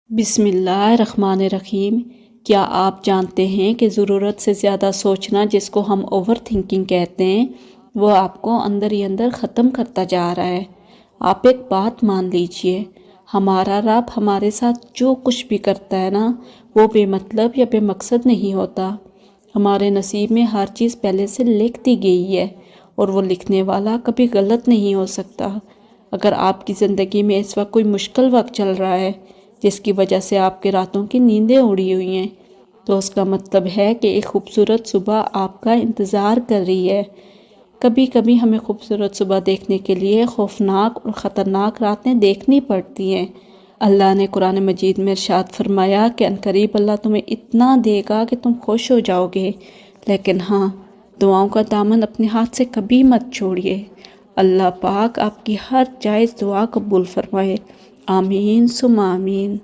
बिस्मिल्लाहिर्रहमानिर्रहीम। क्या आप जानते हैं कि ज़रूरत से ज़्यादा सोचना, जिसको हम ओवर थिंकिंग कहते हैं, वो आपको अंदर ही अंदर ख़त्म करता जा रहा है। आप एक बात मान लीजिए, हमारा रब हमारे साथ जो कुछ भी करता है ना, वो बेमतलब या बेमकसद नहीं होता। हमारे नसीब में हर चीज़ पहले से लिख दी गई है और वो लिखने वाला कभी गलत नहीं हो सकता। अगर आपकी ज़िंदगी में इस वक्त कोई मुश्किल वक्त चल रहा है, जिसकी वजह से आपके रातों की नींदें उड़ी हुई हैं, तो उसका मतलब है कि एक खूबसूरत सुबह आपका इंतज़ार कर रही है। कभी कभी हमें खूबसूरत सुबह देखने के लिए खौफनाक और ख़तरनाक रातें देखनी पड़ती हैं। अल्लाह ने कुरान मजीद में इरशाद फरमाया कि अनकरीब अल्लाह तुम्हें इतना देगा कि तुम खुश हो जाओगे। लेकिन हाँ, दुआओं का दामन अपने हाथ से कभी मत छोड़िए। अल्लाह पाक आपकी हर जायज़ दुआ कबूल फरमाए। आमीन सुम्मा आमीन।